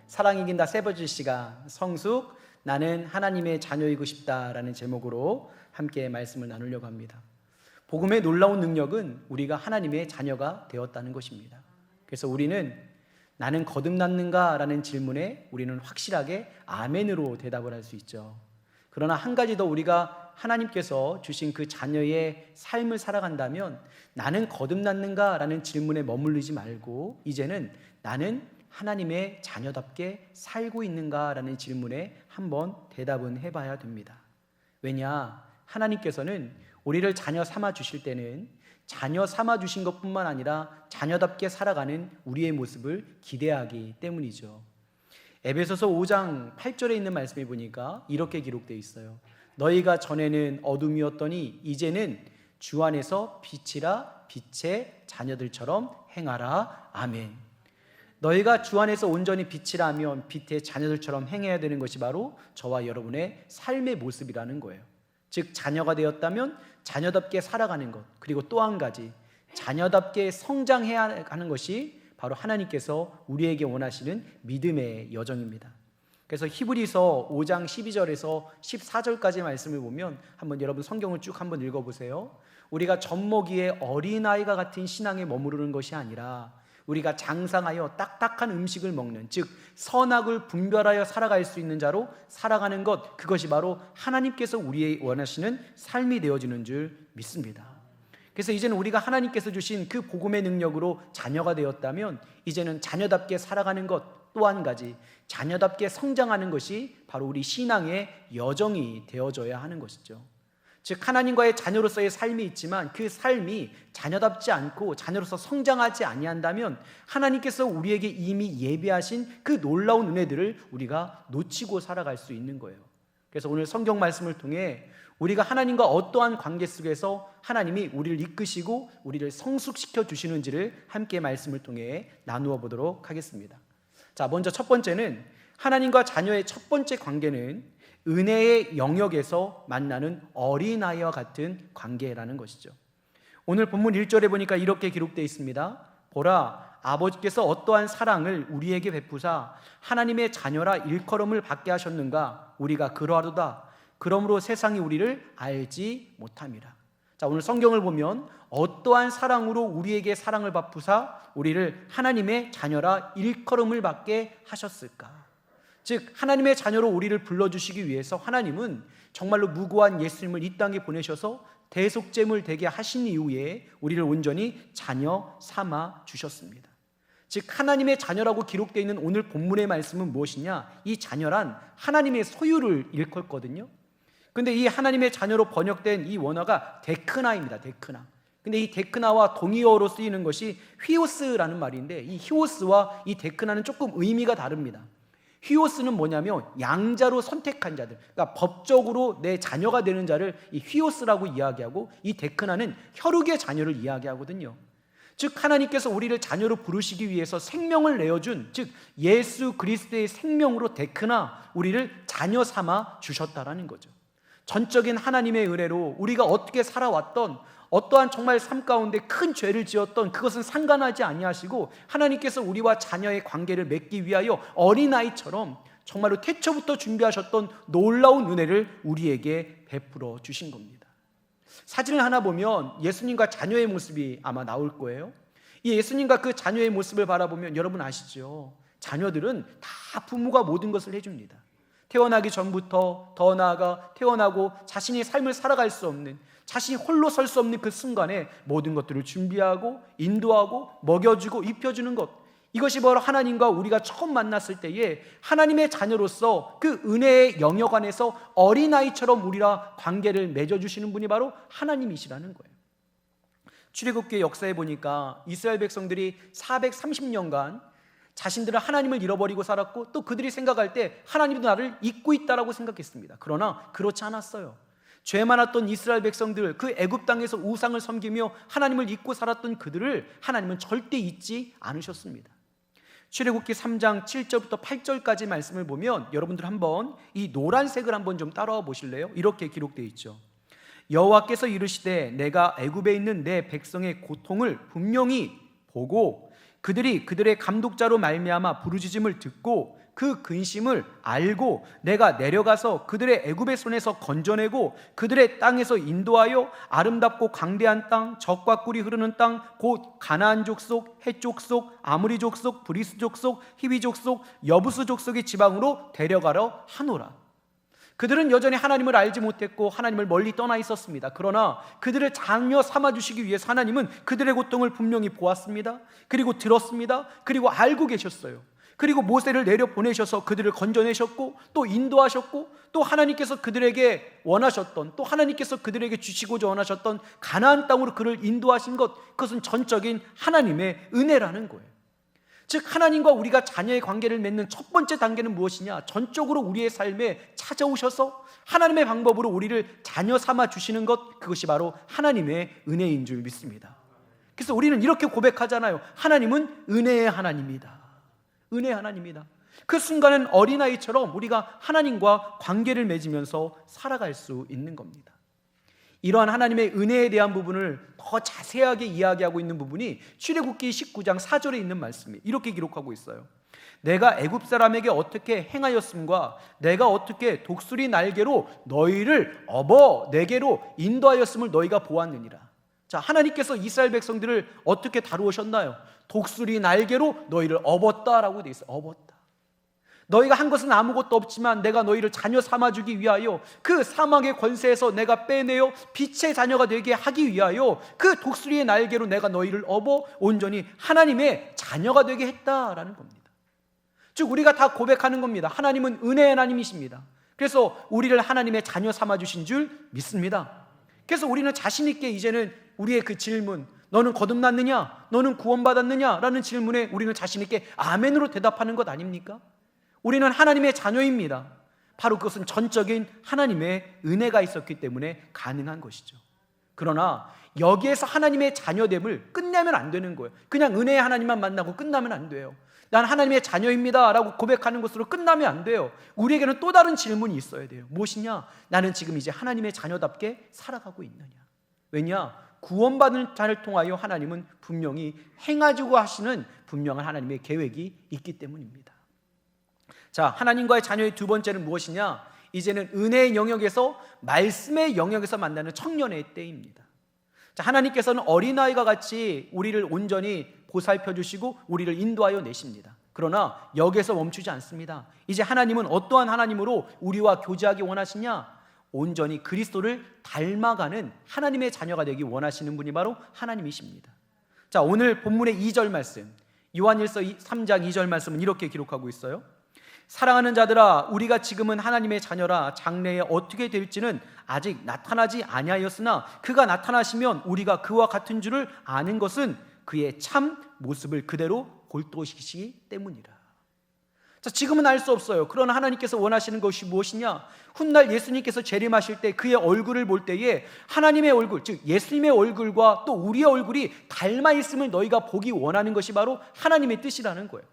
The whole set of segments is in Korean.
사랑 이긴다 세 번째 시간 성숙 나는 하나님의 자녀이고 싶다라는 제목으로 함께 말씀을 나누려고 합니다. 복음의 놀라운 능력은 우리가 하나님의 자녀가 되었다는 것입니다. 그래서 우리는 나는 거듭났는가? 라는 질문에 우리는 확실하게 아멘으로 대답을 할 수 있죠. 그러나 한 가지 더 우리가 하나님께서 주신 그 자녀의 삶을 살아간다면 나는 거듭났는가? 라는 질문에 머무르지 말고 이제는 나는 하나님의 자녀답게 살고 있는가? 라는 질문에 한번 대답은 해봐야 됩니다. 왜냐? 하나님께서는 우리를 자녀 삼아 주실 때는 자녀 삼아 주신 것뿐만 아니라 자녀답게 살아가는 우리의 모습을 기대하기 때문이죠. 에베소서 5장 8절에 있는 말씀에 보니까 이렇게 기록되어 있어요. 너희가 전에는 어둠이었더니 이제는 주 안에서 빛이라 빛의 자녀들처럼 행하라. 아멘. 너희가 주 안에서 온전히 빛이라 하면 빛의 자녀들처럼 행해야 되는 것이 바로 저와 여러분의 삶의 모습이라는 거예요. 즉 자녀가 되었다면 자녀답게 살아가는 것, 그리고 또 한 가지 자녀답게 성장해야 하는 것이 바로 하나님께서 우리에게 원하시는 믿음의 여정입니다. 그래서 히브리서 5장 12절에서 14절까지 말씀을 보면 한번 여러분 성경을 쭉 한번 읽어보세요. 우리가 젖먹이의 어린아이가 같은 신앙에 머무르는 것이 아니라 우리가 장성하여 딱딱한 음식을 먹는, 즉 선악을 분별하여 살아갈 수 있는 자로 살아가는 것, 그것이 바로 하나님께서 우리의 원하시는 삶이 되어지는 줄 믿습니다. 그래서 이제는 우리가 하나님께서 주신 그 복음의 능력으로 자녀가 되었다면 이제는 자녀답게 살아가는 것, 또 한 가지 자녀답게 성장하는 것이 바로 우리 신앙의 여정이 되어져야 하는 것이죠. 즉 하나님과의 자녀로서의 삶이 있지만 그 삶이 자녀답지 않고 자녀로서 성장하지 아니한다면 하나님께서 우리에게 이미 예비하신 그 놀라운 은혜들을 우리가 놓치고 살아갈 수 있는 거예요. 그래서 오늘 성경 말씀을 통해 우리가 하나님과 어떠한 관계 속에서 하나님이 우리를 이끄시고 우리를 성숙시켜 주시는지를 함께 말씀을 통해 나누어 보도록 하겠습니다. 자, 먼저 첫 번째는 하나님과 자녀의 첫 번째 관계는 은혜의 영역에서 만나는 어린아이와 같은 관계라는 것이죠. 오늘 본문 1절에 보니까 이렇게 기록되어 있습니다. 보라, 아버지께서 어떠한 사랑을 우리에게 베푸사 하나님의 자녀라 일컬음을 받게 하셨는가? 우리가 그러하도다. 그러므로 세상이 우리를 알지 못함이라. 자, 오늘 성경을 보면 어떠한 사랑으로 우리에게 사랑을 베푸사 우리를 하나님의 자녀라 일컬음을 받게 하셨을까? 즉 하나님의 자녀로 우리를 불러주시기 위해서 하나님은 정말로 무고한 예수님을 이 땅에 보내셔서 대속제물 되게 하신 이후에 우리를 온전히 자녀 삼아 주셨습니다. 즉 하나님의 자녀라고 기록되어 있는 오늘 본문의 말씀은 무엇이냐? 이 자녀란 하나님의 소유를 일컫거든요. 근데 이 하나님의 자녀로 번역된 이 원어가 데크나입니다. 데크나. 근데 이 데크나와 동의어로 쓰이는 것이 휘오스라는 말인데 이 휘오스와 이 데크나는 조금 의미가 다릅니다. 휘오스는 뭐냐면 양자로 선택한 자들, 그러니까 법적으로 내 자녀가 되는 자를 이 휘오스라고 이야기하고 이 데크나는 혈육의 자녀를 이야기하거든요. 즉 하나님께서 우리를 자녀로 부르시기 위해서 생명을 내어준, 즉 예수 그리스도의 생명으로 데크나 우리를 자녀 삼아 주셨다라는 거죠. 전적인 하나님의 은혜로 우리가 어떻게 살아왔던 어떠한 정말 삶 가운데 큰 죄를 지었던 그것은 상관하지 아니하시고 하나님께서 우리와 자녀의 관계를 맺기 위하여 어린아이처럼 정말로 태초부터 준비하셨던 놀라운 은혜를 우리에게 베풀어 주신 겁니다. 사진을 하나 보면 예수님과 자녀의 모습이 아마 나올 거예요. 이 예수님과 그 자녀의 모습을 바라보면 여러분 아시죠? 자녀들은 다 부모가 모든 것을 해줍니다. 태어나기 전부터 더 나아가 태어나고 자신의 삶을 살아갈 수 없는, 자신이 홀로 설 수 없는 그 순간에 모든 것들을 준비하고 인도하고 먹여주고 입혀주는 것, 이것이 바로 하나님과 우리가 처음 만났을 때에 하나님의 자녀로서 그 은혜의 영역 안에서 어린아이처럼 우리와 관계를 맺어주시는 분이 바로 하나님이시라는 거예요. 출애굽기의 역사에 보니까 이스라엘 백성들이 430년간 자신들은 하나님을 잃어버리고 살았고 또 그들이 생각할 때 하나님도 나를 잊고 있다라고 생각했습니다. 그러나 그렇지 않았어요. 죄 많았던 이스라엘 백성들, 그 애굽 땅에서 우상을 섬기며 하나님을 잊고 살았던 그들을 하나님은 절대 잊지 않으셨습니다. 출애굽기 3장 7절부터 8절까지 말씀을 보면 여러분들 한번 이 노란색을 한번 좀 따라와 보실래요? 이렇게 기록되어 있죠. 여호와께서 이르시되 내가 애굽에 있는 내 백성의 고통을 분명히 보고 그들이 그들의 감독자로 말미암아 부르짖음을 듣고 그 근심을 알고 내가 내려가서 그들의 애굽의 손에서 건져내고 그들의 땅에서 인도하여 아름답고 광대한 땅, 젖과 꿀이 흐르는 땅, 곧 가나안 족속, 헷 족속, 아무리 족속, 브리스 족속, 히위 족속, 여부스 족속의 지방으로 데려가려 하노라. 그들은 여전히 하나님을 알지 못했고 하나님을 멀리 떠나 있었습니다. 그러나 그들을 자녀 삼아주시기 위해서 하나님은 그들의 고통을 분명히 보았습니다. 그리고 들었습니다. 그리고 알고 계셨어요. 그리고 모세를 내려보내셔서 그들을 건져내셨고 또 인도하셨고 또 하나님께서 그들에게 원하셨던, 또 하나님께서 그들에게 주시고자 원하셨던 가나안 땅으로 그를 인도하신 것, 그것은 전적인 하나님의 은혜라는 거예요. 즉 하나님과 우리가 자녀의 관계를 맺는 첫 번째 단계는 무엇이냐? 전적으로 우리의 삶에 찾아오셔서 하나님의 방법으로 우리를 자녀 삼아 주시는 것, 그것이 바로 하나님의 은혜인 줄 믿습니다. 그래서 우리는 이렇게 고백하잖아요. 하나님은 은혜의 하나님이다. 은혜의 하나님이다. 그 순간은 어린아이처럼 우리가 하나님과 관계를 맺으면서 살아갈 수 있는 겁니다. 이러한 하나님의 은혜에 대한 부분을 더 자세하게 이야기하고 있는 부분이 출애굽기 19장 4절에 있는 말씀이 이렇게 기록하고 있어요. 내가 애굽 사람에게 어떻게 행하였음과 내가 어떻게 독수리 날개로 너희를 업어 내게로 인도하였음을 너희가 보았느니라. 자, 하나님께서 이스라엘 백성들을 어떻게 다루셨나요? 독수리 날개로 너희를 업었다라고 되어 있어요. 업었다. 너희가 한 것은 아무것도 없지만 내가 너희를 자녀 삼아주기 위하여 그 사막의 권세에서 내가 빼내어 빛의 자녀가 되게 하기 위하여 그 독수리의 날개로 내가 너희를 업어 온전히 하나님의 자녀가 되게 했다라는 겁니다. 즉 우리가 다 고백하는 겁니다. 하나님은 은혜의 하나님이십니다. 그래서 우리를 하나님의 자녀 삼아주신 줄 믿습니다. 그래서 우리는 자신 있게 이제는 우리의 그 질문, 너는 거듭났느냐? 너는 구원받았느냐? 라는 질문에 우리는 자신 있게 아멘으로 대답하는 것 아닙니까? 우리는 하나님의 자녀입니다. 바로 그것은 전적인 하나님의 은혜가 있었기 때문에 가능한 것이죠. 그러나 여기에서 하나님의 자녀됨을 끝내면 안 되는 거예요. 그냥 은혜의 하나님만 만나고 끝나면 안 돼요. 난 하나님의 자녀입니다 라고 고백하는 것으로 끝나면 안 돼요. 우리에게는 또 다른 질문이 있어야 돼요. 무엇이냐? 나는 지금 이제 하나님의 자녀답게 살아가고 있느냐? 왜냐? 구원받은 자를 통하여 하나님은 분명히 행하시고 하시는 분명한 하나님의 계획이 있기 때문입니다. 자, 하나님과의 자녀의 두 번째는 무엇이냐? 이제는 은혜의 영역에서 말씀의 영역에서 만나는 청년의 때입니다. 자, 하나님께서는 어린아이가 같이 우리를 온전히 보살펴 주시고 우리를 인도하여 내십니다. 그러나 여기에서 멈추지 않습니다. 이제 하나님은 어떠한 하나님으로 우리와 교제하기 원하시냐? 온전히 그리스도를 닮아가는 하나님의 자녀가 되기 원하시는 분이 바로 하나님이십니다. 자, 오늘 본문의 2절 말씀, 요한일서 3장 2절 말씀은 이렇게 기록하고 있어요. 사랑하는 자들아, 우리가 지금은 하나님의 자녀라. 장래에 어떻게 될지는 아직 나타나지 아니하였으나 그가 나타나시면 우리가 그와 같은 줄을 아는 것은 그의 참 모습을 그대로 볼 것이기 때문이라. 자, 지금은 알 수 없어요. 그러나 하나님께서 원하시는 것이 무엇이냐? 훗날 예수님께서 재림하실 때 그의 얼굴을 볼 때에 하나님의 얼굴, 즉 예수님의 얼굴과 또 우리의 얼굴이 닮아 있음을 너희가 보기 원하는 것이 바로 하나님의 뜻이라는 거예요.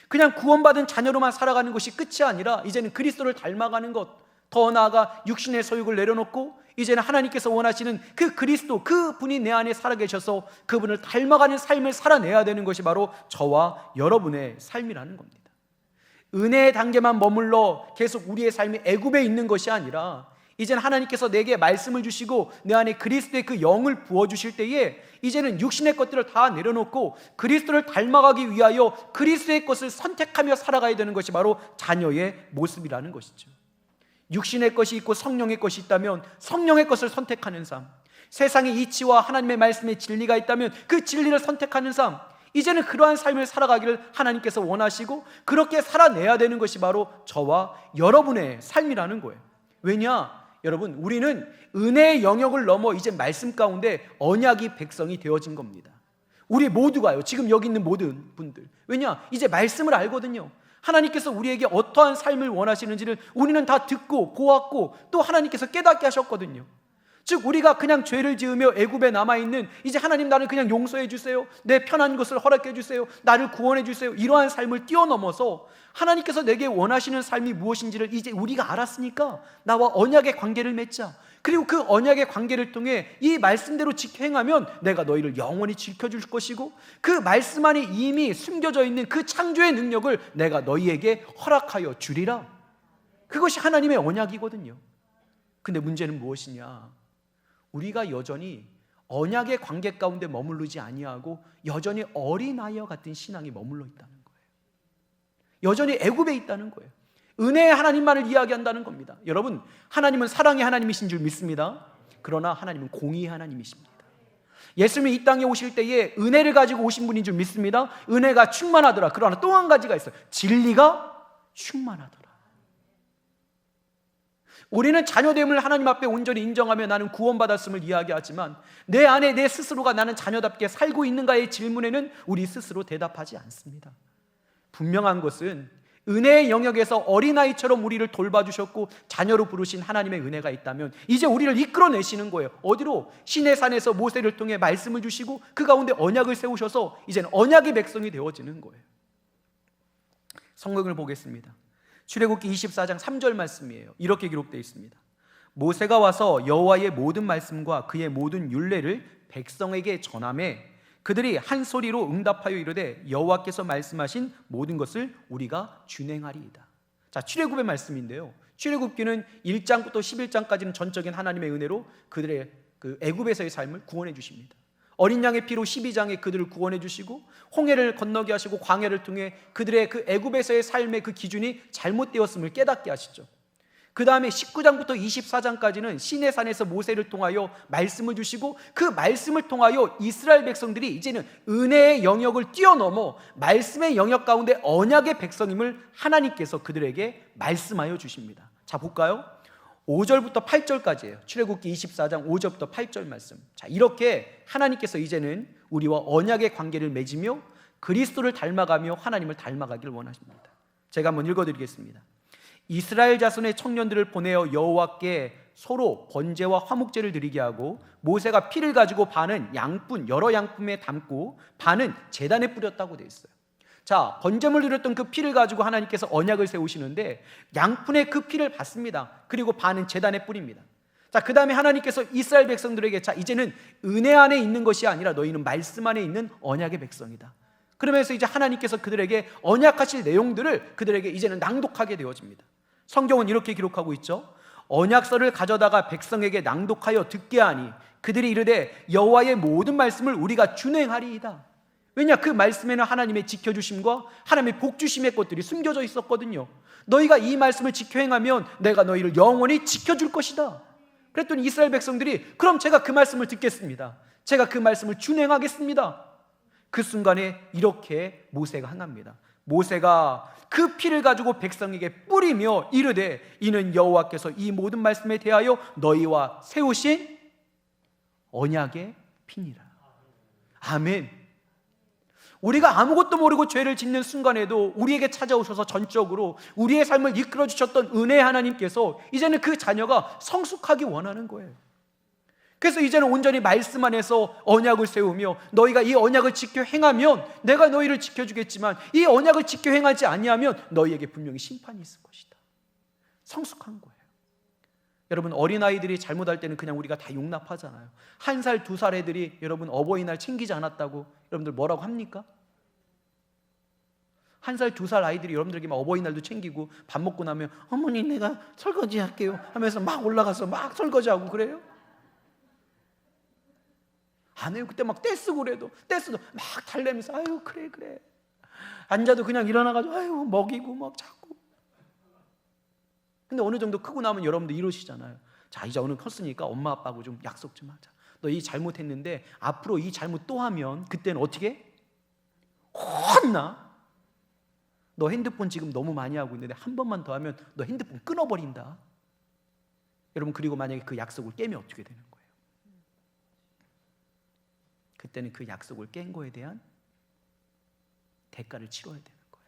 그냥 구원받은 자녀로만 살아가는 것이 끝이 아니라 이제는 그리스도를 닮아가는 것, 더 나아가 육신의 소욕을 내려놓고 이제는 하나님께서 원하시는 그 그리스도, 그 분이 내 안에 살아계셔서 그분을 닮아가는 삶을 살아내야 되는 것이 바로 저와 여러분의 삶이라는 겁니다. 은혜의 단계만 머물러 계속 우리의 삶이 애굽에 있는 것이 아니라 이제는 하나님께서 내게 말씀을 주시고 내 안에 그리스도의 그 영을 부어주실 때에 이제는 육신의 것들을 다 내려놓고 그리스도를 닮아가기 위하여 그리스도의 것을 선택하며 살아가야 되는 것이 바로 자녀의 모습이라는 것이죠. 육신의 것이 있고 성령의 것이 있다면 성령의 것을 선택하는 삶, 세상의 이치와 하나님의 말씀의 진리가 있다면 그 진리를 선택하는 삶, 이제는 그러한 삶을 살아가기를 하나님께서 원하시고 그렇게 살아내야 되는 것이 바로 저와 여러분의 삶이라는 거예요. 왜냐? 여러분, 우리는 은혜의 영역을 넘어 이제 말씀 가운데 언약이 백성이 되어진 겁니다. 우리 모두가요, 지금 여기 있는 모든 분들. 왜냐? 이제 말씀을 알거든요. 하나님께서 우리에게 어떠한 삶을 원하시는지를 우리는 다 듣고 보았고 또 하나님께서 깨닫게 하셨거든요. 즉 우리가 그냥 죄를 지으며 애굽에 남아있는, 이제 하나님 나를 그냥 용서해 주세요, 내 편한 것을 허락해 주세요, 나를 구원해 주세요, 이러한 삶을 뛰어넘어서 하나님께서 내게 원하시는 삶이 무엇인지를 이제 우리가 알았으니까 나와 언약의 관계를 맺자. 그리고 그 언약의 관계를 통해 이 말씀대로 행하면 내가 너희를 영원히 지켜줄 것이고, 그 말씀 안에 이미 숨겨져 있는 그 창조의 능력을 내가 너희에게 허락하여 주리라. 그것이 하나님의 언약이거든요. 근데 문제는 무엇이냐? 우리가 여전히 언약의 관계 가운데 머무르지 아니하고 여전히 어린아이와 같은 신앙이 머물러 있다는 거예요. 여전히 애굽에 있다는 거예요. 은혜의 하나님만을 이야기한다는 겁니다. 여러분, 하나님은 사랑의 하나님이신 줄 믿습니다. 그러나 하나님은 공의의 하나님이십니다. 예수님이 이 땅에 오실 때에 은혜를 가지고 오신 분인 줄 믿습니다. 은혜가 충만하더라. 그러나 또 한 가지가 있어요. 진리가 충만하더라. 우리는 자녀됨을 하나님 앞에 온전히 인정하며 나는 구원받았음을 이야기하지만 내 안에 내 스스로가 나는 자녀답게 살고 있는가의 질문에는 우리 스스로 대답하지 않습니다. 분명한 것은 은혜의 영역에서 어린아이처럼 우리를 돌봐주셨고 자녀로 부르신 하나님의 은혜가 있다면 이제 우리를 이끌어내시는 거예요. 어디로? 시내산에서 모세를 통해 말씀을 주시고 그 가운데 언약을 세우셔서 이제는 언약의 백성이 되어지는 거예요. 성경을 보겠습니다. 출애굽기 24장 3절 말씀이에요. 이렇게 기록되어 있습니다. 모세가 와서 여호와의 모든 말씀과 그의 모든 율례를 백성에게 전하매 그들이 한 소리로 응답하여 이르되 여호와께서 말씀하신 모든 것을 우리가 준행하리이다. 자, 출애굽의 말씀인데요. 출애굽기는 1장부터 11장까지는 전적인 하나님의 은혜로 그들의 그 애굽에서의 삶을 구원해 주십니다. 어린 양의 피로 12장에 그들을 구원해 주시고 홍해를 건너게 하시고 광야를 통해 그들의 그 애굽에서의 삶의 그 기준이 잘못되었음을 깨닫게 하시죠. 그 다음에 19장부터 24장까지는 시내산에서 모세를 통하여 말씀을 주시고 그 말씀을 통하여 이스라엘 백성들이 이제는 은혜의 영역을 뛰어넘어 말씀의 영역 가운데 언약의 백성임을 하나님께서 그들에게 말씀하여 주십니다. 자, 볼까요? 5절부터 8절까지예요. 출애굽기 24장 5절부터 8절 말씀. 자, 이렇게 하나님께서 이제는 우리와 언약의 관계를 맺으며 그리스도를 닮아가며 하나님을 닮아가기를 원하십니다. 제가 한번 읽어드리겠습니다. 이스라엘 자손의 청년들을 보내어 여호와께 서로 번제와 화목제를 드리게 하고 모세가 피를 가지고 반은 양푼 여러 양품에 담고 반은 제단에 뿌렸다고 되어 있어요. 자, 번제물 드렸던 그 피를 가지고 하나님께서 언약을 세우시는데 양푼의 그 피를 받습니다. 그리고 반은 제단에 뿌립니다. 자, 그 다음에 하나님께서 이스라엘 백성들에게 자, 이제는 은혜 안에 있는 것이 아니라 너희는 말씀 안에 있는 언약의 백성이다. 그러면서 이제 하나님께서 그들에게 언약하실 내용들을 그들에게 이제는 낭독하게 되어집니다. 성경은 이렇게 기록하고 있죠. 언약서를 가져다가 백성에게 낭독하여 듣게 하니 그들이 이르되 여호와의 모든 말씀을 우리가 준행하리이다. 왜냐? 그 말씀에는 하나님의 지켜주심과 하나님의 복주심의 것들이 숨겨져 있었거든요. 너희가 이 말씀을 지켜 행하면 내가 너희를 영원히 지켜줄 것이다. 그랬더니 이스라엘 백성들이 그럼 제가 그 말씀을 듣겠습니다. 제가 그 말씀을 준행하겠습니다. 그 순간에 이렇게 모세가 행합니다. 모세가 그 피를 가지고 백성에게 뿌리며 이르되 이는 여호와께서 이 모든 말씀에 대하여 너희와 세우신 언약의 피니라. 아멘. 우리가 아무것도 모르고 죄를 짓는 순간에도 우리에게 찾아오셔서 전적으로 우리의 삶을 이끌어 주셨던 은혜의 하나님께서 이제는 그 자녀가 성숙하기 원하는 거예요. 그래서 이제는 온전히 말씀 안에서 언약을 세우며 너희가 이 언약을 지켜 행하면 내가 너희를 지켜주겠지만 이 언약을 지켜 행하지 아니하면 너희에게 분명히 심판이 있을 것이다. 성숙한 거예요. 여러분, 어린아이들이 잘못할 때는 그냥 우리가 다 용납하잖아요. 1살, 2살 애들이 여러분 어버이날 챙기지 않았다고 여러분들 뭐라고 합니까? 1살, 2살 아이들이 여러분들에게 막 어버이날도 챙기고 밥 먹고 나면 어머니 내가 설거지 할게요 하면서 막 올라가서 막 설거지하고 그래요? 안 해요. 그때 막 떼쓰고 그래도 떼쓰도 막 달래면서 아유 그래 앉아도 그냥 일어나가지고 아유 먹이고 막 자꾸. 근데 어느 정도 크고 나면 여러분들 이러시잖아요. 자, 이제 어느 컸으니까 엄마 아빠하고 좀 약속 좀 하자. 너 이 잘못했는데 앞으로 이 잘못 또 하면 그때는 어떻게? 혼나. 너 핸드폰 지금 너무 많이 하고 있는데 한 번만 더 하면 너 핸드폰 끊어버린다. 여러분, 그리고 만약에 그 약속을 깨면 어떻게 되는 거예요? 그때는 그 약속을 깬 거에 대한 대가를 치러야 되는 거예요.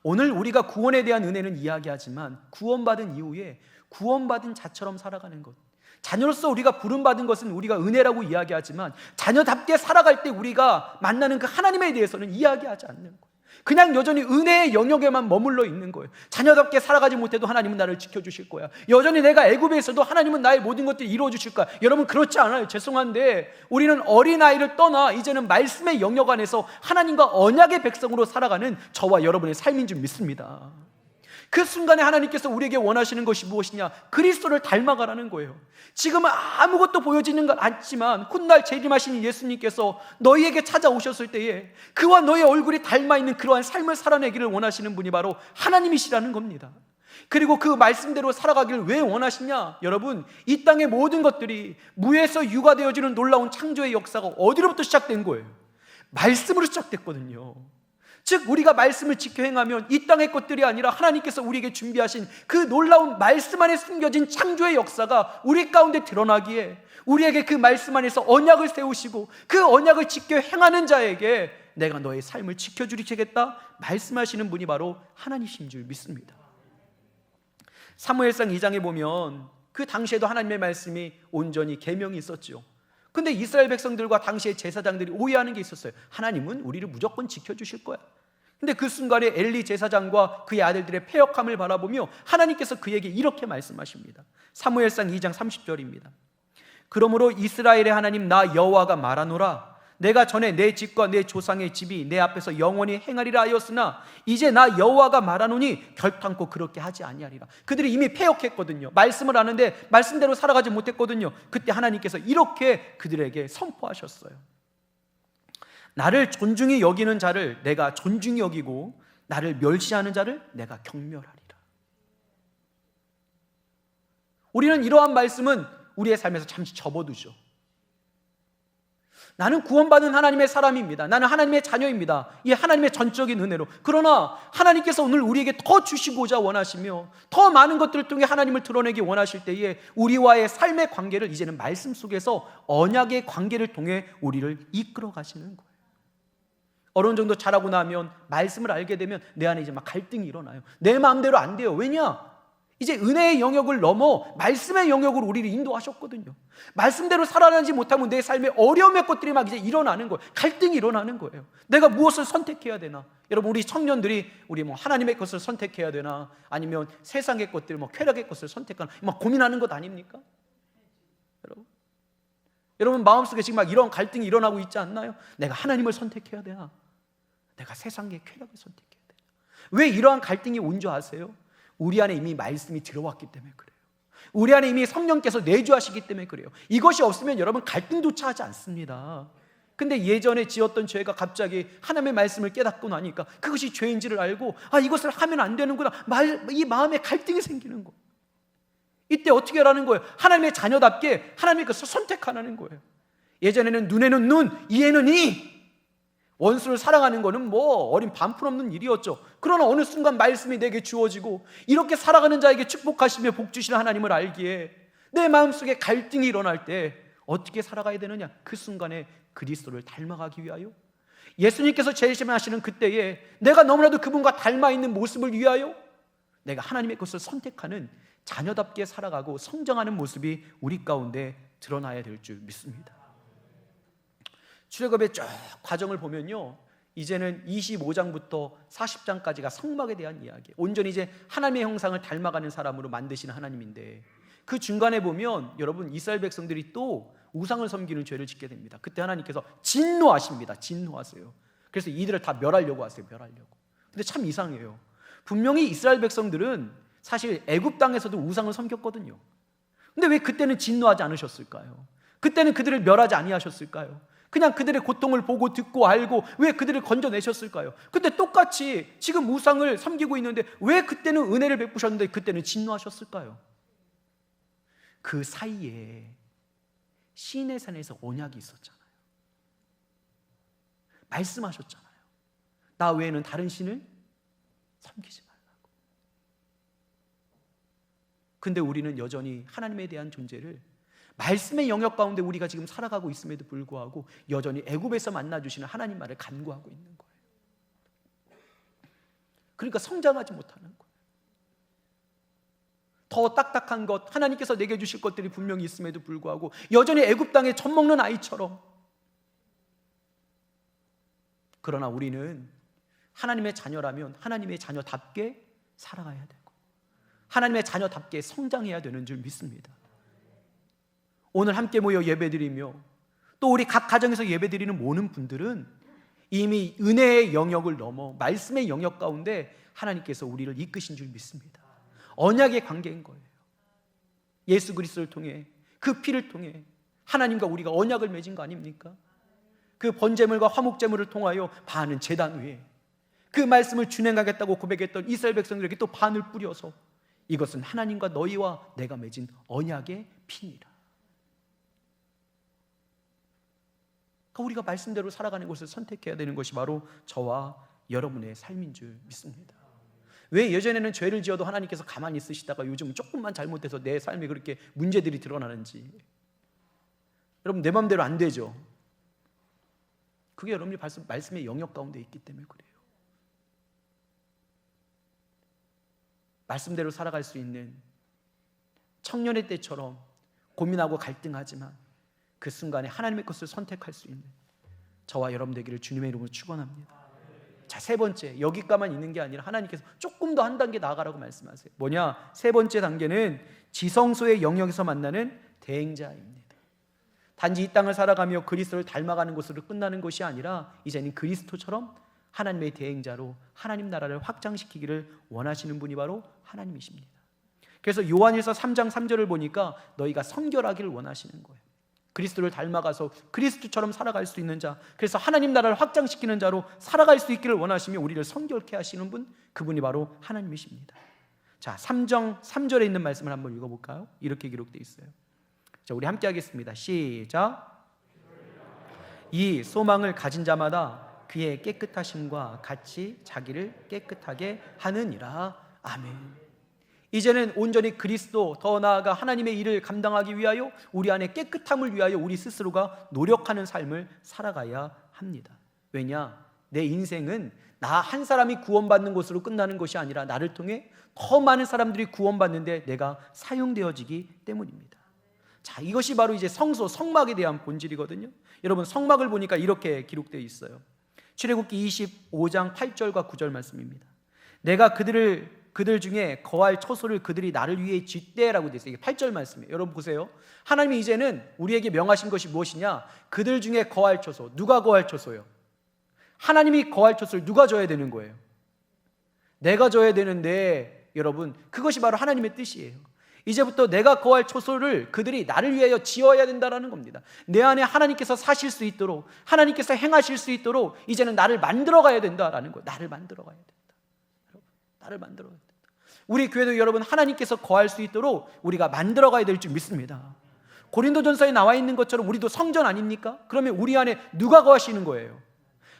오늘 우리가 구원에 대한 은혜는 이야기하지만 구원받은 이후에 구원받은 자처럼 살아가는 것, 자녀로서 우리가 부름받은 것은 우리가 은혜라고 이야기하지만 자녀답게 살아갈 때 우리가 만나는 그 하나님에 대해서는 이야기하지 않는 거예요. 그냥 여전히 은혜의 영역에만 머물러 있는 거예요. 자녀답게 살아가지 못해도 하나님은 나를 지켜주실 거야. 여전히 내가 애굽에 있어도 하나님은 나의 모든 것들을 이루어 주실 거야. 여러분, 그렇지 않아요. 죄송한데 우리는 어린아이를 떠나 이제는 말씀의 영역 안에서 하나님과 언약의 백성으로 살아가는 저와 여러분의 삶인 줄 믿습니다. 그 순간에 하나님께서 우리에게 원하시는 것이 무엇이냐? 그리스도를 닮아가라는 거예요. 지금은 아무것도 보여지는 건 않지만 훗날 재림하신 예수님께서 너희에게 찾아오셨을 때에 그와 너의 얼굴이 닮아있는 그러한 삶을 살아내기를 원하시는 분이 바로 하나님이시라는 겁니다. 그리고 그 말씀대로 살아가기를 왜 원하시냐? 여러분, 이 땅의 모든 것들이 무에서 유가 되어지는 놀라운 창조의 역사가 어디로부터 시작된 거예요? 말씀으로 시작됐거든요. 즉 우리가 말씀을 지켜 행하면 이 땅의 것들이 아니라 하나님께서 우리에게 준비하신 그 놀라운 말씀 안에 숨겨진 창조의 역사가 우리 가운데 드러나기에 우리에게 그 말씀 안에서 언약을 세우시고 그 언약을 지켜 행하는 자에게 내가 너의 삶을 지켜주리겠다 말씀하시는 분이 바로 하나님이신 줄 믿습니다. 사무엘상 2장에 보면 그 당시에도 하나님의 말씀이 온전히 계명이 있었죠. 근데 이스라엘 백성들과 당시의 제사장들이 오해하는 게 있었어요. 하나님은 우리를 무조건 지켜주실 거야. 근데 그 순간에 엘리 제사장과 그의 아들들의 패역함을 바라보며 하나님께서 그에게 이렇게 말씀하십니다. 사무엘상 2장 30절입니다. 그러므로 이스라엘의 하나님 나 여호와가 말하노라. 내가 전에 내 집과 내 조상의 집이 내 앞에서 영원히 행하리라 하였으나 이제 나 여호와가 말하노니 결탄코 그렇게 하지 아니하리라. 그들이 이미 패역했거든요. 말씀을 아는데 말씀대로 살아가지 못했거든요. 그때 하나님께서 이렇게 그들에게 선포하셨어요. 나를 존중히 여기는 자를 내가 존중히 여기고 나를 멸시하는 자를 내가 경멸하리라. 우리는 이러한 말씀은 우리의 삶에서 잠시 접어두죠. 나는 구원받은 하나님의 사람입니다. 나는 하나님의 자녀입니다. 이 하나님의 전적인 은혜로. 그러나 하나님께서 오늘 우리에게 더 주시고자 원하시며 더 많은 것들을 통해 하나님을 드러내기 원하실 때에 우리와의 삶의 관계를 이제는 말씀 속에서 언약의 관계를 통해 우리를 이끌어 가시는 거예요. 어느 정도 자라고 나면 말씀을 알게 되면 내 안에 이제 막 갈등이 일어나요. 내 마음대로 안 돼요. 왜냐? 이제 은혜의 영역을 넘어 말씀의 영역으로 우리를 인도하셨거든요. 말씀대로 살아나지 못하면 내 삶에 어려움의 것들이 막 이제 일어나는 거예요. 갈등이 일어나는 거예요. 내가 무엇을 선택해야 되나? 여러분, 우리 청년들이 우리 뭐 하나님의 것을 선택해야 되나? 아니면 세상의 것들, 뭐 쾌락의 것을 선택하나? 막 고민하는 것 아닙니까? 여러분 마음속에 지금 막 이런 갈등이 일어나고 있지 않나요? 내가 하나님을 선택해야 되나? 내가 세상의 쾌락을 선택해야 되나? 왜 이러한 갈등이 온 줄 아세요? 우리 안에 이미 말씀이 들어왔기 때문에 그래요. 우리 안에 이미 성령께서 내주하시기 때문에 그래요. 이것이 없으면 여러분 갈등조차 하지 않습니다. 근데 예전에 지었던 죄가 갑자기 하나님의 말씀을 깨닫고 나니까 그것이 죄인지를 알고 이것을 하면 안 되는구나. 이 마음에 갈등이 생기는 거예요. 이때 어떻게 하라는 거예요? 하나님의 자녀답게 하나님의 것을 선택하라는 거예요. 예전에는 눈에는 눈, 이에는 이. 원수를 사랑하는 거는 뭐 어린 반푼없는 일이었죠. 그러나 어느 순간 말씀이 내게 주어지고 이렇게 살아가는 자에게 축복하시며 복 주시는 하나님을 알기에 내 마음속에 갈등이 일어날 때 어떻게 살아가야 되느냐? 그 순간에 그리스도를 닮아가기 위하여, 예수님께서 제시하시는 그때에 내가 너무나도 그분과 닮아있는 모습을 위하여 내가 하나님의 것을 선택하는 자녀답게 살아가고 성장하는 모습이 우리 가운데 드러나야 될 줄 믿습니다. 출애굽의 쭉 과정을 보면요, 이제는 25장부터 40장까지가 성막에 대한 이야기, 온전히 이제 하나님의 형상을 닮아가는 사람으로 만드시는 하나님인데, 그 중간에 보면 여러분 이스라엘 백성들이 또 우상을 섬기는 죄를 짓게 됩니다. 그때 하나님께서 진노하십니다. 진노하세요. 그래서 이들을 다 멸하려고 하세요. 멸하려고. 근데 참 이상해요. 분명히 이스라엘 백성들은 사실 애굽 땅에서도 우상을 섬겼거든요. 근데 왜 그때는 진노하지 않으셨을까요? 그때는 그들을 멸하지 아니하셨을까요? 그냥 그들의 고통을 보고 듣고 알고 왜 그들을 건져내셨을까요? 근데 똑같이 지금 우상을 섬기고 있는데 왜 그때는 은혜를 베푸셨는데 그때는 진노하셨을까요? 그 사이에 시내 산에서 언약이 있었잖아요. 말씀하셨잖아요. 나 외에는 다른 신을 섬기지 말라고. 근데 우리는 여전히 하나님에 대한 존재를 말씀의 영역 가운데 우리가 지금 살아가고 있음에도 불구하고 여전히 애굽에서 만나주시는 하나님만을 간구하고 있는 거예요. 그러니까 성장하지 못하는 거예요. 더 딱딱한 것, 하나님께서 내게 주실 것들이 분명히 있음에도 불구하고 여전히 애굽 땅에 젖먹는 아이처럼. 그러나 우리는 하나님의 자녀라면 하나님의 자녀답게 살아가야 되고 하나님의 자녀답게 성장해야 되는 줄 믿습니다. 오늘 함께 모여 예배드리며 또 우리 각 가정에서 예배드리는 모든 분들은 이미 은혜의 영역을 넘어 말씀의 영역 가운데 하나님께서 우리를 이끄신 줄 믿습니다. 언약의 관계인 거예요. 예수 그리스도를 통해 그 피를 통해 하나님과 우리가 언약을 맺은 거 아닙니까? 그 번제물과 화목제물을 통하여 반은 제단 위에 그 말씀을 준행하겠다고 고백했던 이스라엘 백성들에게 또 반을 뿌려서 이것은 하나님과 너희와 내가 맺은 언약의 피니라. 우리가 말씀대로 살아가는 것을 선택해야 되는 것이 바로 저와 여러분의 삶인 줄 믿습니다. 왜 예전에는 죄를 지어도 하나님께서 가만히 있으시다가 요즘 조금만 잘못해서 내 삶에 그렇게 문제들이 드러나는지. 여러분, 내 마음대로 안 되죠. 그게 여러분이 말씀의 영역 가운데 있기 때문에 그래요. 말씀대로 살아갈 수 있는 청년의 때처럼 고민하고 갈등하지만 그 순간에 하나님의 것을 선택할 수 있는 저와 여러분 되기를 주님의 이름으로 축원합니다. 자, 세 번째, 여기까지만 있는 게 아니라 하나님께서 조금 더 한 단계 나아가라고 말씀하세요. 뭐냐? 세 번째 단계는 지성소의 영역에서 만나는 대행자입니다. 단지 이 땅을 살아가며 그리스도를 닮아가는 것으로 끝나는 것이 아니라 이제는 그리스도처럼 하나님의 대행자로 하나님 나라를 확장시키기를 원하시는 분이 바로 하나님이십니다. 그래서 요한일서 3장 3절을 보니까 너희가 성결하기를 원하시는 거예요. 그리스도를 닮아가서 그리스도처럼 살아갈 수 있는 자, 그래서 하나님 나라를 확장시키는 자로 살아갈 수 있기를 원하시며 우리를 성결케 하시는 분, 그분이 바로 하나님이십니다. 자, 3장 3절에 있는 말씀을 한번 읽어볼까요? 이렇게 기록되어 있어요. 자, 우리 함께 하겠습니다. 시작. 이 소망을 가진 자마다 그의 깨끗하심과 같이 자기를 깨끗하게 하느니라. 아멘. 이제는 온전히 그리스도, 더 나아가 하나님의 일을 감당하기 위하여 우리 안에 깨끗함을 위하여 우리 스스로가 노력하는 삶을 살아가야 합니다. 왜냐? 내 인생은 나 한 사람이 구원받는 것으로 끝나는 것이 아니라 나를 통해 더 많은 사람들이 구원받는데 내가 사용되어지기 때문입니다. 자, 이것이 바로 이제 성소, 성막에 대한 본질이거든요. 여러분, 성막을 보니까 이렇게 기록되어 있어요. 출애굽기 25장 8절과 9절 말씀입니다. 내가 그들 중에 거할 처소를 그들이 나를 위해 짓되라고 되어 있어요. 이게 8절 말씀이에요. 여러분 보세요. 하나님이 이제는 우리에게 명하신 것이 무엇이냐? 그들 중에 거할 처소. 누가 거할 처소요? 하나님이 거할 처소를 누가 져야 되는 거예요? 내가 져야 되는데 여러분, 그것이 바로 하나님의 뜻이에요. 이제부터 내가 거할 처소를 그들이 나를 위하여 지어야 된다는 겁니다. 내 안에 하나님께서 사실 수 있도록, 하나님께서 행하실 수 있도록 이제는 나를 만들어 가야 된다라는 거예요. 나를 만들어 가야 된다. 여러분, 나를 만들어 가야 된다. 우리 교회도 여러분, 하나님께서 거할 수 있도록 우리가 만들어 가야 될 줄 믿습니다. 고린도전서에 나와 있는 것처럼 우리도 성전 아닙니까? 그러면 우리 안에 누가 거하시는 거예요?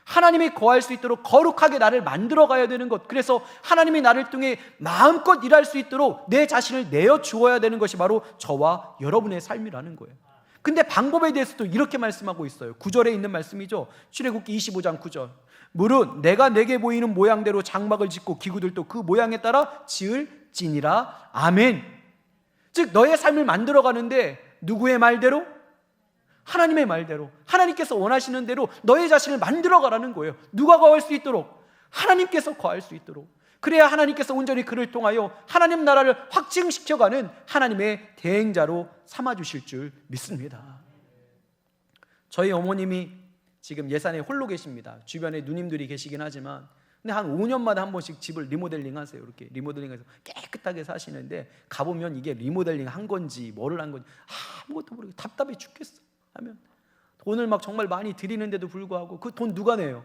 하나님이 거할 수 있도록 거룩하게 나를 만들어 가야 되는 것, 그래서 하나님이 나를 통해 마음껏 일할 수 있도록 내 자신을 내어 주어야 되는 것이 바로 저와 여러분의 삶이라는 거예요. 근데 방법에 대해서도 이렇게 말씀하고 있어요. 9절에 있는 말씀이죠. 출애굽기 25장 9절. 무릇 내가 내게 보이는 모양대로 장막을 짓고 기구들도 그 모양에 따라 지을지니라. 아멘. 즉 너의 삶을 만들어 가는데 누구의 말대로? 하나님의 말대로, 하나님께서 원하시는 대로 너의 자신을 만들어 가라는 거예요. 누가 거할 수 있도록? 하나님께서 거할 수 있도록. 그래야 하나님께서 온전히 그를 통하여 하나님 나라를 확증시켜가는 하나님의 대행자로 삼아주실 줄 믿습니다. 저희 어머님이 지금 예산에 홀로 계십니다. 주변에 누님들이 계시긴 하지만 근데 한 5년마다 한 번씩 집을 리모델링 하세요. 이렇게 리모델링해서 깨끗하게 사시는데 가보면 이게 리모델링 한 건지 뭐를 한 건지 아무것도 모르고 답답해 죽겠어 하면 돈을 막 정말 많이 드리는데도 불구하고 그 돈 누가 내요?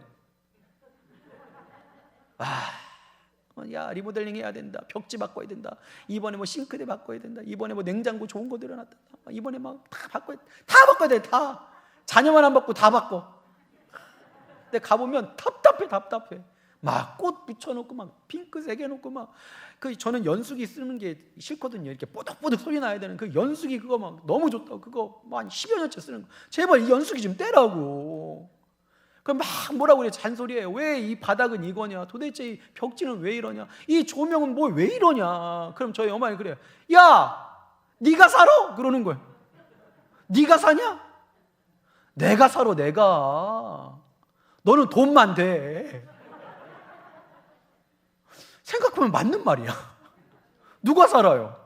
야, 리모델링 해야 된다. 벽지 바꿔야 된다. 이번에 뭐 싱크대 바꿔야 된다. 이번에 뭐 냉장고 좋은 거 들여놨다. 이번에 막 다 바꿔야 돼. 다. 자녀만 안 바꾸고 다 바꿔. 근데 가보면 답답해. 막 꽃 붙여놓고 막 핑크색 해놓고 막 저는 연수기 쓰는 게 싫거든요. 이렇게 뽀득뽀득 소리 나야 되는 그 연수기 그거 막 너무 좋다고 그거 뭐 한 10여 년째 쓰는 거. 제발 이 연수기 좀 떼라고. 그럼 막 뭐라고 그래 잔소리해요. 왜 이 바닥은 이거냐? 도대체 이 벽지는 왜 이러냐? 이 조명은 뭐 왜 이러냐? 그럼 저희 어머니 그래요. 야, 네가 살아? 그러는 거예요. 네가 사냐? 내가 살아. 내가. 너는 돈만 돼. 생각하면 맞는 말이야. 누가 살아요?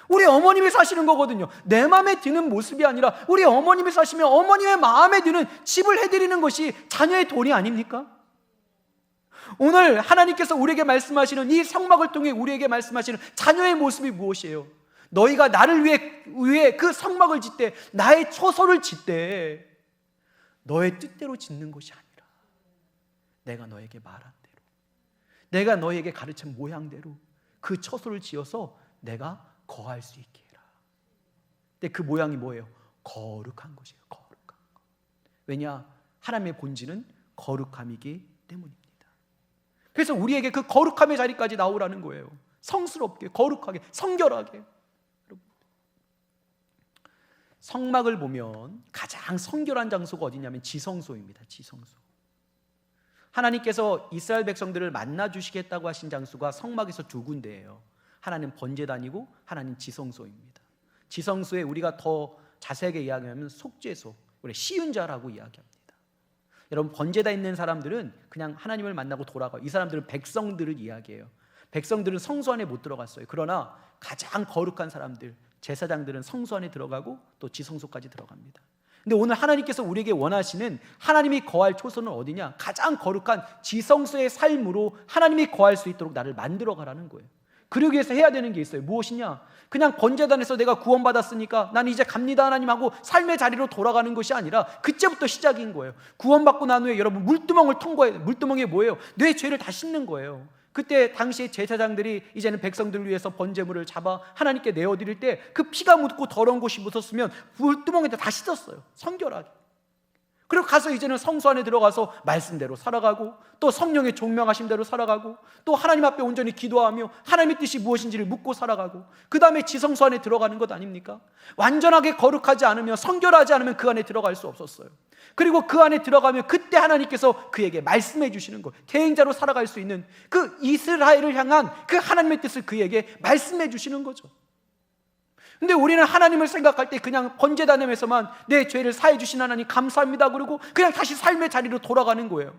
우리 어머님이 사시는 거거든요. 내 마음에 드는 모습이 아니라 우리 어머님이 사시면 어머님의 마음에 드는 집을 해드리는 것이 자녀의 도리 아닙니까? 오늘 하나님께서 우리에게 말씀하시는 이 성막을 통해 우리에게 말씀하시는 자녀의 모습이 무엇이에요? 너희가 나를 위해 그 성막을 짓되 나의 처소를 짓되 너의 뜻대로 짓는 것이 아니라 내가 너에게 말한 대로, 내가 너에게 가르친 모양대로 그 처소를 지어서 내가 거할 수 있게 해라. 근데 그 모양이 뭐예요? 거룩한 것이에요. 거룩한 것. 왜냐? 하나님의 본질은 거룩함이기 때문입니다. 그래서 우리에게 그 거룩함의 자리까지 나오라는 거예요. 성스럽게, 거룩하게, 성결하게. 성막을 보면 가장 성결한 장소가 어디냐면 지성소입니다. 지성소. 하나님께서 이스라엘 백성들을 만나 주시겠다고 하신 장소가 성막에서 두 군데예요. 하나는 번제단이고 하나는 지성소입니다. 지성소에 우리가 더 자세하게 이야기하면 속죄소, 우리 시은자라고 이야기합니다. 여러분, 번제단 있는 사람들은 그냥 하나님을 만나고 돌아가요. 이 사람들은 백성들을 이야기해요. 백성들은 성소 안에 못 들어갔어요. 그러나 가장 거룩한 사람들, 제사장들은 성소 안에 들어가고 또 지성소까지 들어갑니다. 근데 오늘 하나님께서 우리에게 원하시는 하나님이 거할 초소는 어디냐? 가장 거룩한 지성소의 삶으로 하나님이 거할 수 있도록 나를 만들어 가라는 거예요. 그러기 위해서 해야 되는 게 있어요. 무엇이냐? 그냥 번제단에서 내가 구원받았으니까 난 이제 갑니다 하나님 하고 삶의 자리로 돌아가는 것이 아니라 그때부터 시작인 거예요. 구원받고 난 후에 여러분 물두멍을 통과해야 돼요. 물두멍이 뭐예요? 내 죄를 다 씻는 거예요. 그때 당시 제사장들이 이제는 백성들을 위해서 번제물을 잡아 하나님께 내어드릴 때 그 피가 묻고 더러운 곳이 묻었으면 물두멍에다 다 씻었어요. 성결하게. 그리고 가서 이제는 성소 안에 들어가서 말씀대로 살아가고 또 성령의 종명하신 대로 살아가고 또 하나님 앞에 온전히 기도하며 하나님의 뜻이 무엇인지를 묻고 살아가고 그 다음에 지성소 안에 들어가는 것 아닙니까? 완전하게 거룩하지 않으면, 성결하지 않으면 그 안에 들어갈 수 없었어요. 그리고 그 안에 들어가면 그때 하나님께서 그에게 말씀해 주시는 거예요. 대행자로 살아갈 수 있는 그 이스라엘을 향한 그 하나님의 뜻을 그에게 말씀해 주시는 거죠. 근데 우리는 하나님을 생각할 때 그냥 번제단에서만 내 죄를 사해 주신 하나님 감사합니다 그러고 그냥 다시 삶의 자리로 돌아가는 거예요.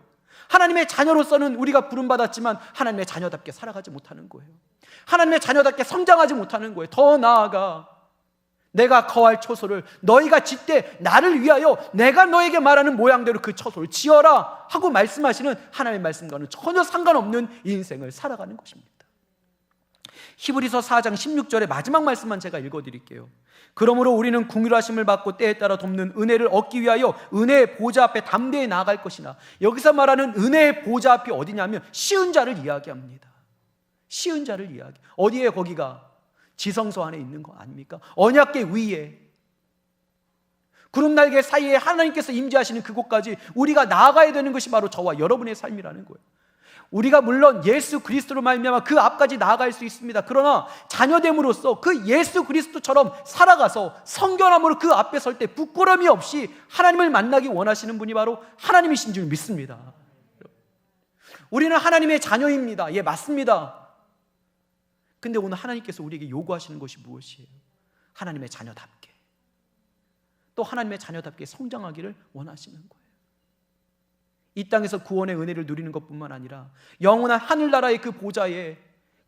하나님의 자녀로서는 우리가 부름받았지만 하나님의 자녀답게 살아가지 못하는 거예요. 하나님의 자녀답게 성장하지 못하는 거예요. 더 나아가 내가 거할 처소를 너희가 짓되 나를 위하여 내가 너에게 말하는 모양대로 그 처소를 지어라 하고 말씀하시는 하나님의 말씀과는 전혀 상관없는 인생을 살아가는 것입니다. 히브리서 4장 16절의 마지막 말씀만 제가 읽어드릴게요. 그러므로 우리는 긍휼하심을 받고 때에 따라 돕는 은혜를 얻기 위하여 은혜의 보좌 앞에 담대히 나아갈 것이나, 여기서 말하는 은혜의 보좌 앞이 어디냐면 시은 자를 이야기합니다. 시은 자를 이야기. 어디에? 거기가 지성소 안에 있는 거 아닙니까? 언약궤 위에 구름 날개 사이에 하나님께서 임재하시는 그곳까지 우리가 나아가야 되는 것이 바로 저와 여러분의 삶이라는 거예요. 우리가 물론 예수 그리스도로 말미암아 그 앞까지 나아갈 수 있습니다. 그러나 자녀됨으로써 그 예수 그리스도처럼 살아가서 성결함으로 그 앞에 설 때 부끄러움이 없이 하나님을 만나기 원하시는 분이 바로 하나님이신 줄 믿습니다. 우리는 하나님의 자녀입니다. 예, 맞습니다. 근데 오늘 하나님께서 우리에게 요구하시는 것이 무엇이에요? 하나님의 자녀답게, 또 하나님의 자녀답게 성장하기를 원하시는 거예요. 이 땅에서 구원의 은혜를 누리는 것뿐만 아니라 영원한 하늘나라의 그 보좌에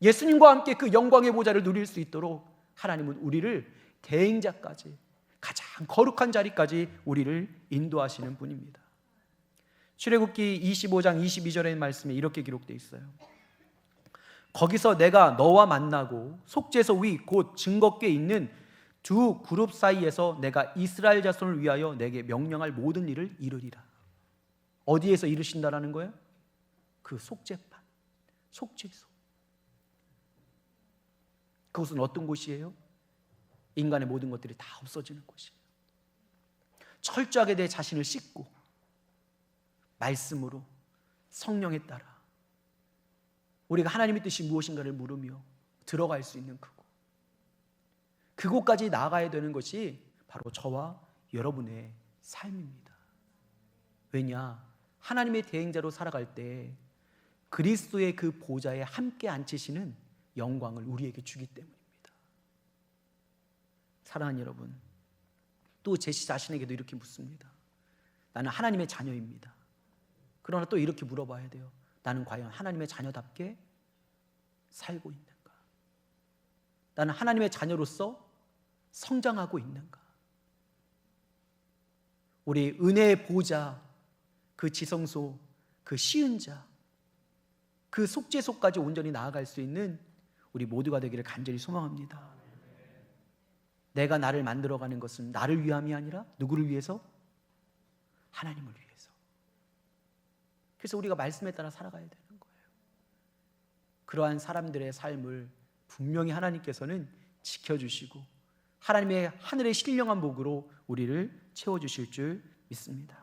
예수님과 함께 그 영광의 보좌를 누릴 수 있도록 하나님은 우리를 대행자까지, 가장 거룩한 자리까지 우리를 인도하시는 분입니다. 출애굽기 25장 22절의 말씀에 이렇게 기록되어 있어요. 거기서 내가 너와 만나고 속죄소 위 곧 증거궤 있는 두 그룹 사이에서 내가 이스라엘 자손을 위하여 내게 명령할 모든 일을 이루리라. 어디에서 이루신다라는 거예요? 그 속죄판, 속죄소. 그것은 어떤 곳이에요? 인간의 모든 것들이 다 없어지는 곳이에요. 철저하게 내 자신을 씻고 말씀으로 성령에 따라 우리가 하나님의 뜻이 무엇인가를 물으며 들어갈 수 있는 그곳까지 나아가야 되는 것이 바로 저와 여러분의 삶입니다. 왜냐? 하나님의 대행자로 살아갈 때 그리스도의 그 보좌에 함께 앉히시는 영광을 우리에게 주기 때문입니다. 사랑하는 여러분, 또 제 자신에게도 이렇게 묻습니다. 나는 하나님의 자녀입니다. 그러나 또 이렇게 물어봐야 돼요. 나는 과연 하나님의 자녀답게 살고 있는가? 나는 하나님의 자녀로서 성장하고 있는가? 우리 은혜의 보좌, 그 지성소, 그 시은자, 그 속죄소까지 온전히 나아갈 수 있는 우리 모두가 되기를 간절히 소망합니다. 내가 나를 만들어가는 것은 나를 위함이 아니라 누구를 위해서? 하나님을 위해서. 그래서 우리가 말씀에 따라 살아가야 되는 거예요. 그러한 사람들의 삶을 분명히 하나님께서는 지켜주시고 하나님의 하늘의 신령한 복으로 우리를 채워주실 줄 믿습니다.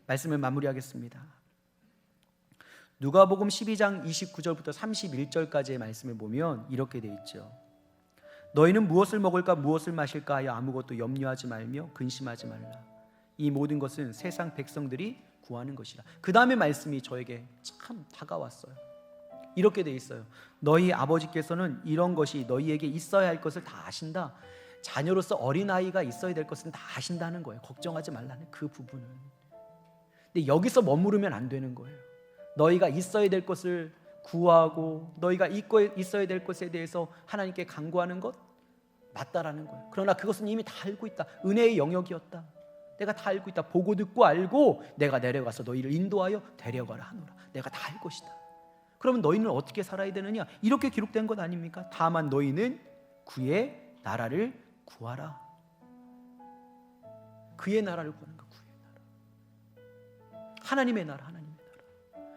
말씀을 마무리하겠습니다. 누가복음 12장 29절부터 31절까지의 말씀을 보면 이렇게 돼 있죠. 너희는 무엇을 먹을까 무엇을 마실까 하여 아무것도 염려하지 말며 근심하지 말라. 이 모든 것은 세상 백성들이 구하는 것이라. 그 다음에 말씀이 저에게 참 다가왔어요. 이렇게 돼 있어요. 너희 아버지께서는 이런 것이 너희에게 있어야 할 것을 다 아신다. 자녀로서 어린아이가 있어야 될 것은 다 아신다는 거예요. 걱정하지 말라는 그 부분은. 근데 여기서 머무르면 안 되는 거예요. 너희가 있어야 될 것을 구하고 너희가 있어야 될 것에 대해서 하나님께 간구하는 것 맞다라는 거예요. 그러나 그것은 이미 다 알고 있다. 은혜의 영역이었다. 내가 다 알고 있다. 보고 듣고 알고 내가 내려가서 너희를 인도하여 데려가라 하노라. 내가 다 알 것이다. 그러면 너희는 어떻게 살아야 되느냐? 이렇게 기록된 것 아닙니까? 다만 너희는 그의 나라를 구하라. 그의 나라를 구하는 거. 그의 나라. 하나님의 나라, 하나님의 나라.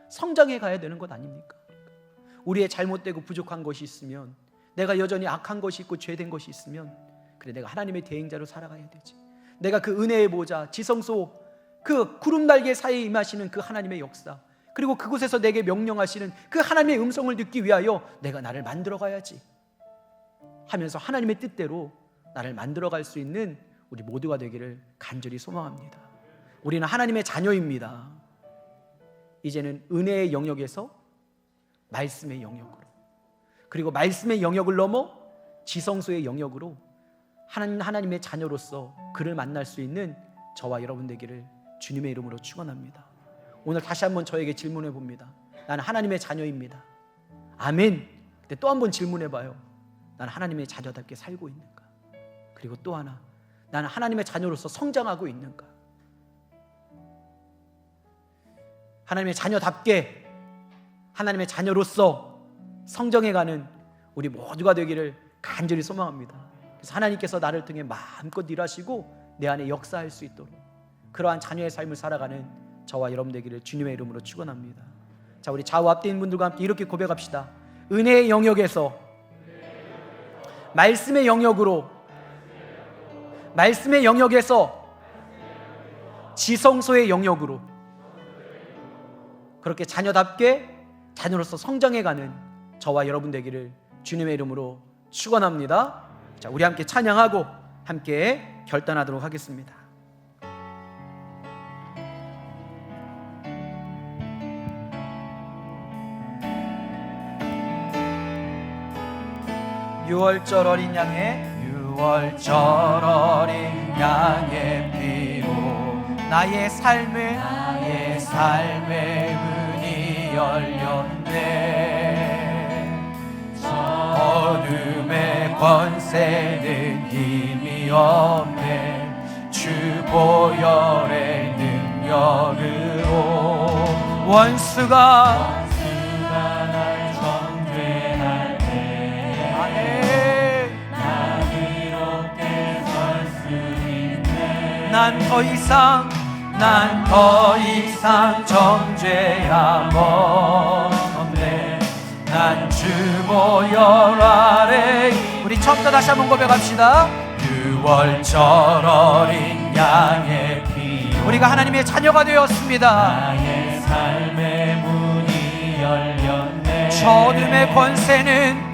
성장해 가야 되는 것 아닙니까? 우리의 잘못되고 부족한 것이 있으면, 내가 여전히 악한 것이 있고 죄된 것이 있으면, 그래 내가 하나님의 대행자로 살아가야 되지. 내가 그 은혜의 보좌, 지성소, 그 구름 날개 사이에 임하시는 그 하나님의 역사, 그리고 그곳에서 내게 명령하시는 그 하나님의 음성을 듣기 위하여 내가 나를 만들어 가야지 하면서 하나님의 뜻대로 나를 만들어 갈 수 있는 우리 모두가 되기를 간절히 소망합니다. 우리는 하나님의 자녀입니다. 이제는 은혜의 영역에서 말씀의 영역으로, 그리고 말씀의 영역을 넘어 지성소의 영역으로 하나님의 자녀로서 그를 만날 수 있는 저와 여러분 되기를 주님의 이름으로 축원합니다. 오늘 다시 한번 저에게 질문해 봅니다. 나는 하나님의 자녀입니다. 아멘. 근데 또 한번 질문해 봐요. 나는 하나님의 자녀답게 살고 있는가? 그리고 또 하나, 나는 하나님의 자녀로서 성장하고 있는가? 하나님의 자녀답게, 하나님의 자녀로서 성장해가는 우리 모두가 되기를 간절히 소망합니다. 그래서 하나님께서 나를 통해 마음껏 일하시고 내 안에 역사할 수 있도록 그러한 자녀의 삶을 살아가는 저와 여러분 되기를 주님의 이름으로 축원합니다. 자, 우리 좌우 앞에 있는 분들과 함께 이렇게 고백합시다. 은혜의 영역에서 말씀의 영역으로, 말씀의 영역에서 지성소의 영역으로, 그렇게 자녀답게 자녀로서 성장해가는 저와 여러분 되기를 주님의 이름으로 축원합니다. 자, 우리 함께 찬양하고 함께 결단하도록 하겠습니다. 유월절 어린 양의 피로 나의 삶의 문이 열렸네. 어둠의 권세는 힘이 없네. 주 보혈의 능력으로 원수가 날 정죄할 때 난 이롭게 설 수 있네. 난 더 이상 정죄함 없네. 난 주 보혈 아래. 우리 처음부터 다시 한번 고백합시다. 유월절 어린 양의 피, 우리가 하나님의 자녀가 되었습니다. 나의 삶의 문이 열렸네. 저 어둠의 권세는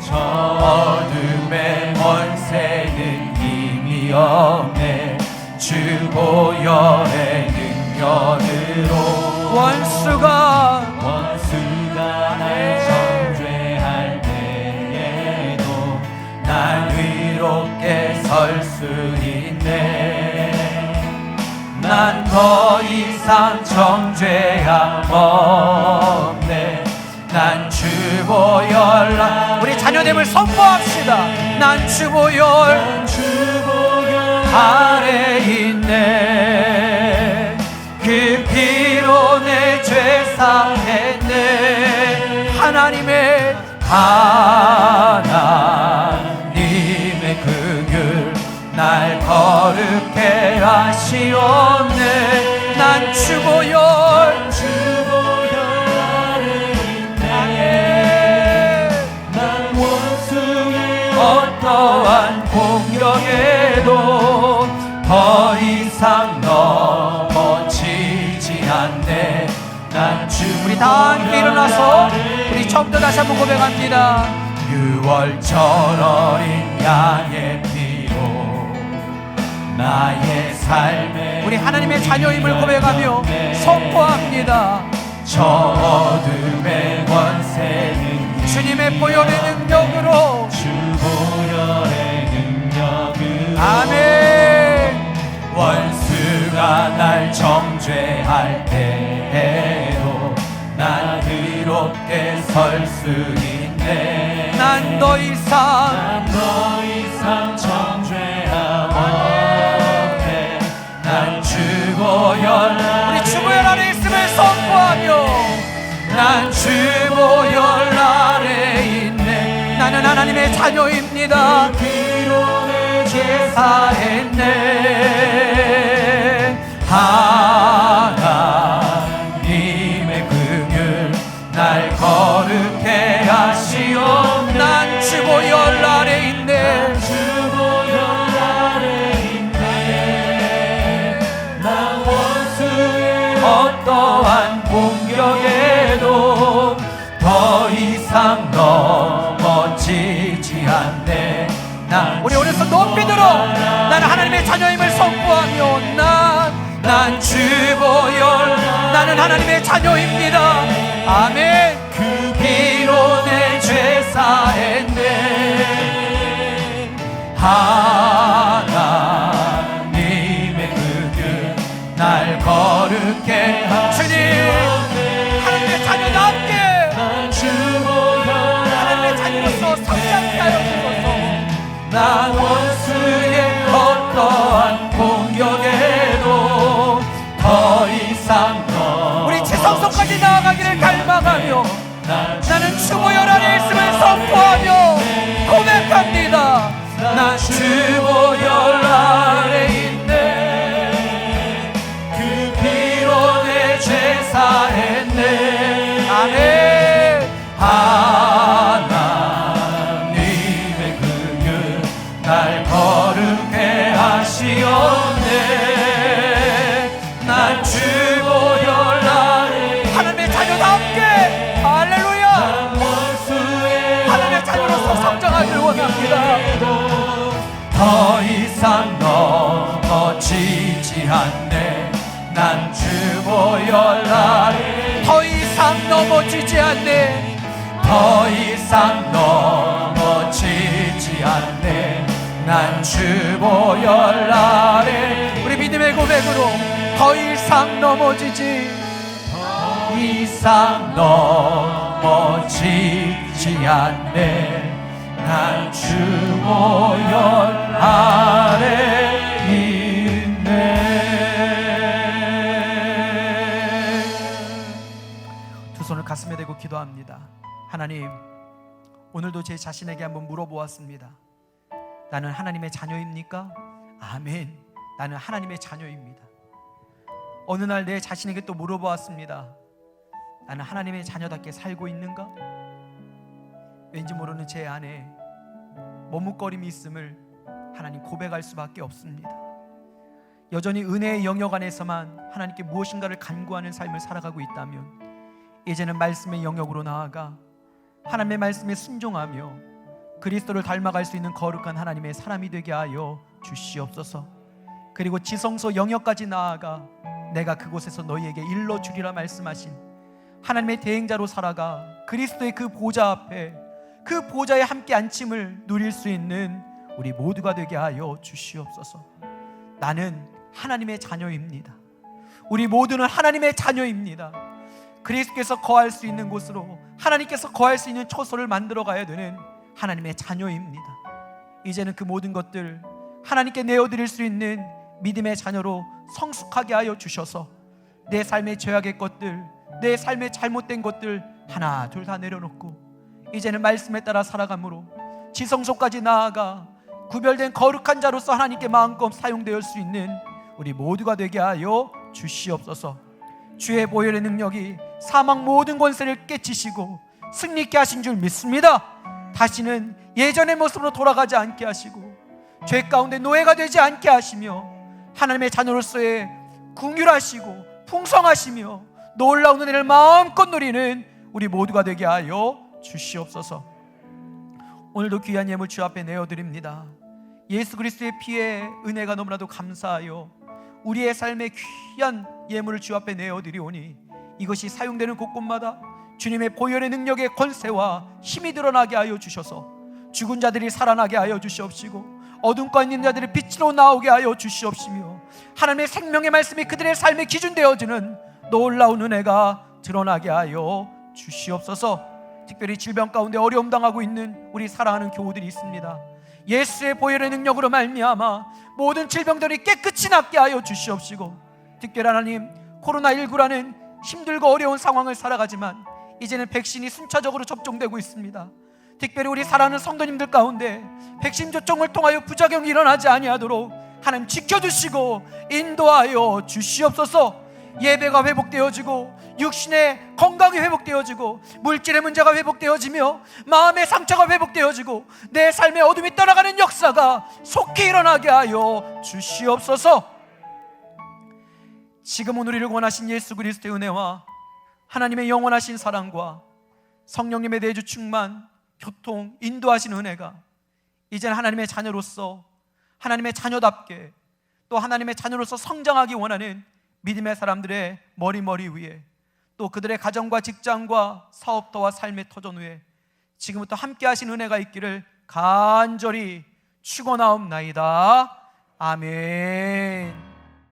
힘이 없네. 주 보혈의 능력으로 원수가 날 정죄할 때에도 난 위롭게 설 수 있네. 난 더 이상 정죄함 없네. 난 주 보혈 됨을 선포합시다. 난 주보혈 아래 있네. 그 피로 내 죄 사했네. 하나님의 긍휼 날 거룩해 하시옵네. 난 주보혈 아래 있네. 난 원수의 어떠한 공격에도 더 이상 넘어지지 않네. 난 우리 다 함께 일어나서 우리 처음부터 다시 한번 고백합니다. 6월절 어린 양의 피로 나의 삶에 우리 하나님의 자녀임을 고백하며 선포합니다. 저 어둠의 권세는 주님의 보혈의 능력으로 주보혈의 능력으로 아멘. 원수가 날 정죄할 때에도 난 의롭게 설 수 있네. 난 더 이상 정죄함 없네. 난 주보혈 우리 주보혈 아래 있음을 선포하며 난 주보혈 아래 있네. 나는 하나님의 자녀입니다. 피로 내 죄 사했네. 하나님의 긍휼 날 거룩해 하시옵네. 난 주보혈 아래 있네. 주보혈 아래 있네. 난 원수의 어떠한 공격에도 더 이상 넘어지지 않네. 우리 오른손 높이 들어 나는 하나님의 자녀임을 선포하며 난 주보혈 나는 하나님의 자녀입니다. 아멘. 그 피로 내 죄 사했네. 하나님의 긍휼 날 거룩해 하시옵네. 하나님의 자녀답게 난 주보혈 하나님의 자녀로서 성장케 하여 주소서. 난 원수의 어떠한 공격에도 더 이상 우리 지성소까지 나아가기를 갈망하며 나는 주보혈 안에 있음을 선포하며 고백합니다. 난 주보혈 아래 있네. 그 피로 내 죄 사했네. 아멘. 하나님의 긍휼 날 거룩해 하시옵네. 난 주보혈 아래 하나님의 자녀답게 할렐루야. 하나님의 자녀로서 성장하길 원합니다. 더 이상 넘어지지 않네. 난 주보혈 아래 더 이상 넘어지지 않네. 더 이상 넘어지지 않네. 난 주보혈 아래 우리 믿음의 고백으로 더 이상 넘어지지 않네. 난 주보혈 아래 있네. 두 손을 가슴에 대고 기도합니다. 하나님, 오늘도 제 자신에게 한번 물어보았습니다. 나는 하나님의 자녀입니까? 아멘. 나는 하나님의 자녀입니다. 어느 날 내 자신에게 또 물어보았습니다. 나는 하나님의 자녀답게 살고 있는가? 왠지 모르는 제 안에 머뭇거림이 있음을 하나님 고백할 수밖에 없습니다. 여전히 은혜의 영역 안에서만 하나님께 무엇인가를 간구하는 삶을 살아가고 있다면 이제는 말씀의 영역으로 나아가 하나님의 말씀에 순종하며 그리스도를 닮아갈 수 있는 거룩한 하나님의 사람이 되게 하여 주시옵소서. 그리고 지성소 영역까지 나아가 내가 그곳에서 너희에게 일러주리라 말씀하신 하나님의 대행자로 살아가 그리스도의 그 보좌 앞에 그 보좌에 함께 앉힘을 누릴 수 있는 우리 모두가 되게 하여 주시옵소서. 나는 하나님의 자녀입니다. 우리 모두는 하나님의 자녀입니다. 그리스도께서 거할 수 있는 곳으로, 하나님께서 거할 수 있는 처소를 만들어 가야 되는 하나님의 자녀입니다. 이제는 그 모든 것들 하나님께 내어드릴 수 있는 믿음의 자녀로 성숙하게 하여 주셔서 내 삶의 죄악의 것들, 내 삶의 잘못된 것들 하나 둘 다 내려놓고 이제는 말씀에 따라 살아감으로 지성소까지 나아가 구별된 거룩한 자로서 하나님께 마음껏 사용될 수 있는 우리 모두가 되게 하여 주시옵소서. 주의 보혈의 능력이 사망 모든 권세를 깨치시고 승리케 하신 줄 믿습니다. 다시는 예전의 모습으로 돌아가지 않게 하시고 죄 가운데 노예가 되지 않게 하시며 하나님의 자녀로서의 긍휼하시고 풍성하시며 놀라운 은혜를 마음껏 누리는 우리 모두가 되게 하여 주시옵소서. 오늘도 귀한 예물 주 앞에 내어드립니다. 예수 그리스도의 피의 은혜가 너무나도 감사하여 우리의 삶의 귀한 예물을 주 앞에 내어드리오니 이것이 사용되는 곳곳마다 주님의 보혈의 능력의 권세와 힘이 드러나게 하여 주셔서 죽은 자들이 살아나게 하여 주시옵시고 어둠 가운데 있는 자들이 빛으로 나오게 하여 주시옵시며 하나님의 생명의 말씀이 그들의 삶의 기준 되어지는 놀라운 은혜가 드러나게 하여 주시옵소서. 특별히 질병 가운데 어려움 당하고 있는 우리 사랑하는 교우들이 있습니다. 예수의 보혈의 능력으로 말미암아 모든 질병들이 깨끗이 낫게 하여 주시옵시고 특별히 하나님 코로나19라는 힘들고 어려운 상황을 살아가지만 이제는 백신이 순차적으로 접종되고 있습니다. 특별히 우리 사랑하는 성도님들 가운데 백신 접종을 통하여 부작용이 일어나지 아니하도록 하나님 지켜주시고 인도하여 주시옵소서. 예배가 회복되어지고 육신의 건강이 회복되어지고 물질의 문제가 회복되어지며 마음의 상처가 회복되어지고 내 삶의 어둠이 떠나가는 역사가 속히 일어나게 하여 주시옵소서. 지금은 우리를 원하신 예수 그리스도의 은혜와 하나님의 영원하신 사랑과 성령님의 내주 충만, 교통, 인도하신 은혜가 이제는 하나님의 자녀로서 하나님의 자녀답게 또 하나님의 자녀로서 성장하기 원하는 믿음의 사람들의 머리 위에 또 그들의 가정과 직장과 사업터와 삶의 터전 위에 지금부터 함께 하신 은혜가 있기를 간절히 축원하옵나이다. 아멘.